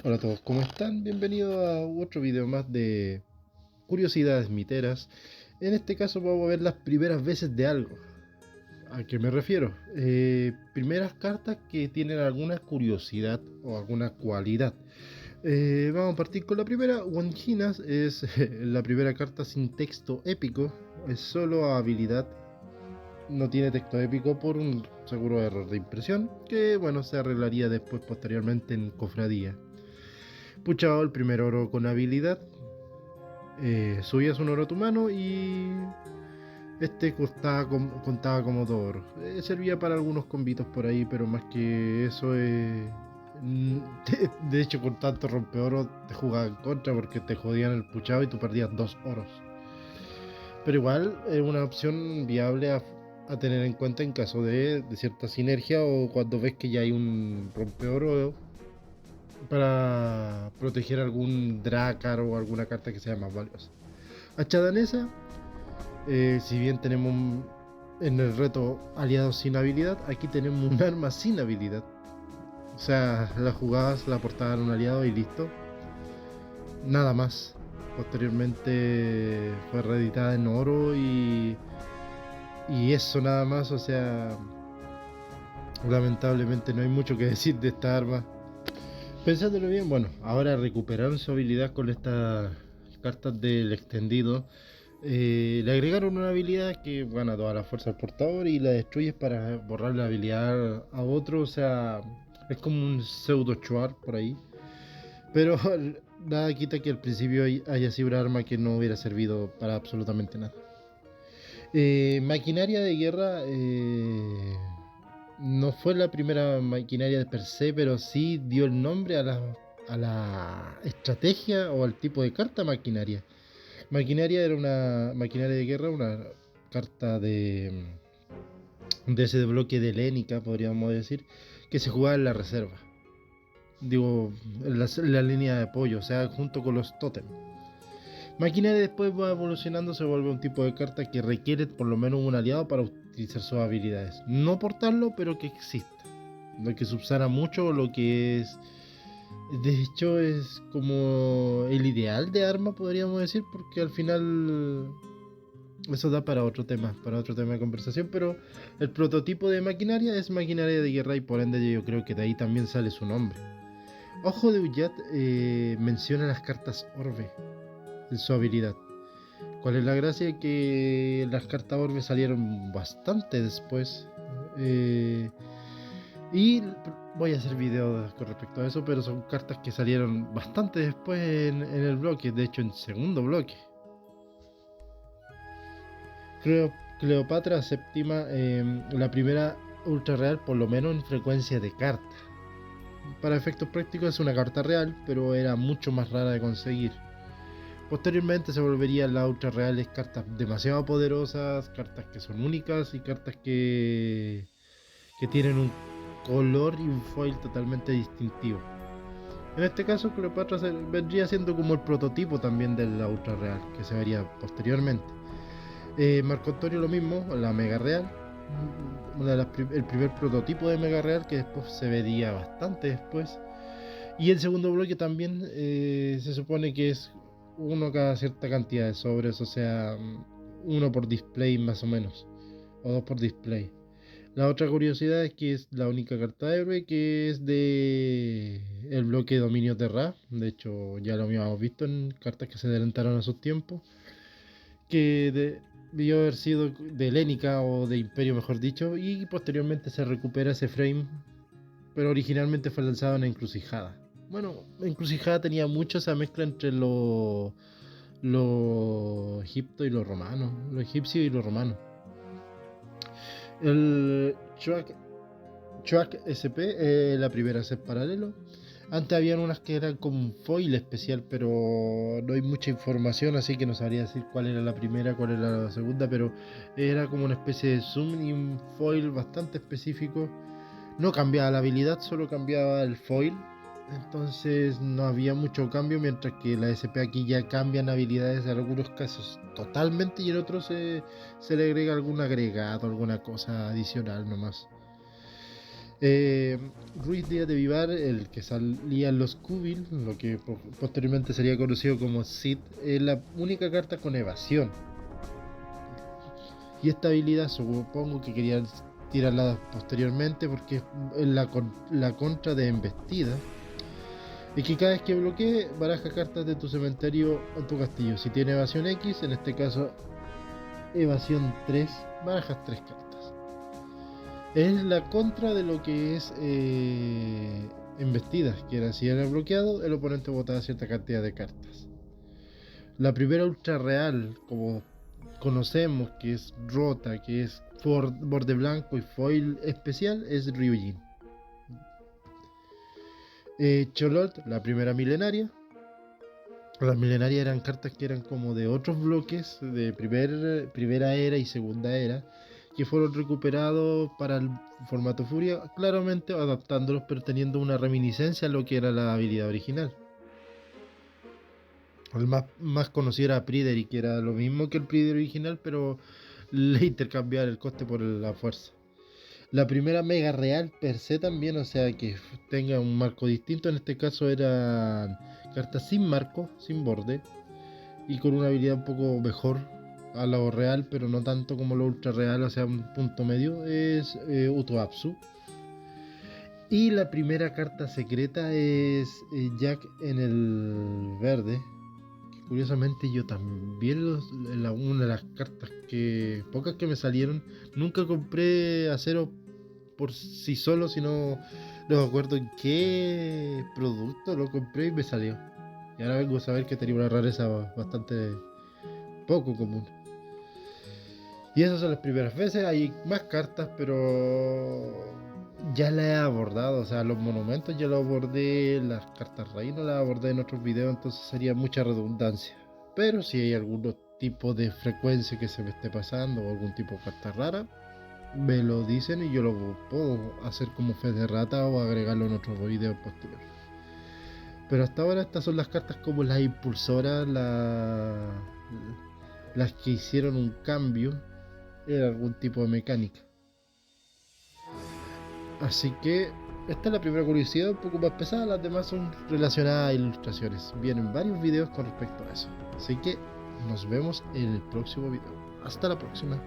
Hola a todos, ¿cómo están? Bienvenidos a otro video más de curiosidades miteras. En este caso vamos a ver las primeras veces de algo. ¿A qué me refiero? Primeras cartas que tienen alguna curiosidad o alguna cualidad. Vamos a partir con la primera. Wanjinas es la primera carta sin texto épico. Es solo habilidad. No tiene texto épico por un seguro error de impresión que bueno se arreglaría después posteriormente en cofradía. Puchao, el primer oro con habilidad. Subías un oro a tu mano y este contaba como 2 oros. Servía para algunos combitos por ahí, pero más que eso, de hecho, con tanto rompeoro te jugaban en contra porque te jodían el puchado y tú perdías 2 oros. Pero igual es una opción viable a tener en cuenta en caso de cierta sinergia o cuando ves que ya hay un rompeoro para proteger algún Dracar o alguna carta que sea más valiosa. Hacha danesa, si bien tenemos en el reto aliados sin habilidad, aquí tenemos un arma sin habilidad. O sea, la jugabas, la portaban un aliado y listo. Nada más. Posteriormente fue reeditada en oro y eso nada más. O sea, lamentablemente no hay mucho que decir de esta arma. Pensándolo bien, bueno, ahora recuperaron su habilidad con estas cartas del extendido. Le agregaron una habilidad que gana toda la fuerza al portador y la destruyes para borrar la habilidad a otro. O sea, es como un pseudo chuar por ahí. Pero nada quita que al principio haya sido un arma que no hubiera servido para absolutamente nada. Maquinaria de guerra no fue la primera maquinaria de per se, pero sí dio el nombre a la estrategia o al tipo de carta maquinaria. Maquinaria era una maquinaria de guerra, una carta de ese bloque de Helénica, podríamos decir, que se jugaba en la reserva. Digo, en la línea de apoyo, o sea, junto con los totem. Maquinaria después va evolucionando, se vuelve un tipo de carta que requiere por lo menos un aliado para utilizar sus habilidades. No portarlo, pero que exista. Lo que subsana mucho lo que es. De hecho, es como el ideal de arma, podríamos decir, porque al final eso da para otro tema de conversación, pero el prototipo de maquinaria es maquinaria de guerra y por ende yo creo que de ahí también sale su nombre. Ojo de Ullat menciona las cartas Orbe en su habilidad. ¿Cuál es la gracia? Que las cartas Orbe salieron bastante después. Eh, y voy a hacer videos con respecto a eso, pero son cartas que salieron bastante después en el bloque, de hecho en segundo bloque. Cleopatra séptima, la primera ultra real, por lo menos en frecuencia de carta. Para efectos prácticos es una carta real, pero era mucho más rara de conseguir. Posteriormente se volverían las ultra reales cartas demasiado poderosas, cartas que son únicas y cartas que tienen un color y un foil totalmente distintivo. En este caso, Cleopatra vendría siendo como el prototipo también de la ultra real, que se vería posteriormente. Marco Antonio lo mismo, la Mega Real, el primer prototipo de Mega Real que después se vería bastante después. Y el segundo bloque también se supone que es uno cada cierta cantidad de sobres, o sea, uno por display más o menos, o dos por display. La otra curiosidad es que es la única carta de héroe que es de el bloque Dominios de Ra. De hecho, ya lo habíamos visto en cartas que se adelantaron a sus tiempos. Debió haber sido de Helénica o de Imperio, mejor dicho, y posteriormente se recupera ese frame, pero originalmente fue lanzado en la Encrucijada. Bueno, la Encrucijada tenía mucho esa mezcla entre lo egipto y lo romano, lo egipcio y lo romano. El Chuck SP, la primera set paralelo. Antes habían unas que eran como un foil especial, pero no hay mucha información, así que no sabría decir cuál era la primera, cuál era la segunda, pero era como una especie de zoom y un foil bastante específico. No cambiaba la habilidad, solo cambiaba el foil. Entonces no había mucho cambio, mientras que la SP aquí ya cambian habilidades en algunos casos totalmente y en otros se le agrega algún agregado, alguna cosa adicional nomás. Eh, Ruiz Díaz de Vivar, el que salía en los Cubil, lo que posteriormente sería conocido como Cid, es la única carta con evasión. Y esta habilidad supongo que querían tirarla posteriormente porque es la contra de embestida. Y que cada vez que bloquee, baraja cartas de tu cementerio a tu castillo. Si tiene evasión X, en este caso evasión 3, barajas 3 cartas. Es la contra de lo que es embestidas, que era si era bloqueado, el oponente botaba cierta cantidad de cartas. La primera ultra real, como conocemos, que es rota, que es borde blanco y foil especial, es Ryujin. Cholot, la primera milenaria. Las milenarias eran cartas que eran como de otros bloques de primera era y segunda era, que fueron recuperados para el formato Furia, claramente adaptándolos pero teniendo una reminiscencia a lo que era la habilidad original. El más conocido era Pryderi, que era lo mismo que el Pryderi original, pero le intercambiar el coste por la fuerza. La primera mega real per se también, o sea que tenga un marco distinto, en este caso eran cartas sin marco, sin borde, y con una habilidad un poco mejor a lo real, pero no tanto como lo ultra real, o sea, un punto medio, es Utoapsu. Y la primera carta secreta es Jack en el verde. Que curiosamente yo también una de las cartas que pocas que me salieron, nunca compré acero por sí solo, sino no me acuerdo en qué producto lo compré y me salió. Y ahora vengo a saber que tenía una rareza bastante poco común. Y esas son las primeras veces. Hay más cartas, pero ya las he abordado. O sea, los monumentos ya los abordé, las cartas raíz no las abordé en otros videos, entonces sería mucha redundancia. Pero si hay algún tipo de frecuencia que se me esté pasando o algún tipo de carta rara, me lo dicen y yo lo puedo hacer como fe de rata o agregarlo en otro video posterior. Pero hasta ahora estas son las cartas como las impulsoras, las que hicieron un cambio en algún tipo de mecánica. Así que esta es la primera curiosidad, un poco más pesada, las demás son relacionadas a ilustraciones. Vienen varios videos con respecto a eso. Así que nos vemos en el próximo video. Hasta la próxima.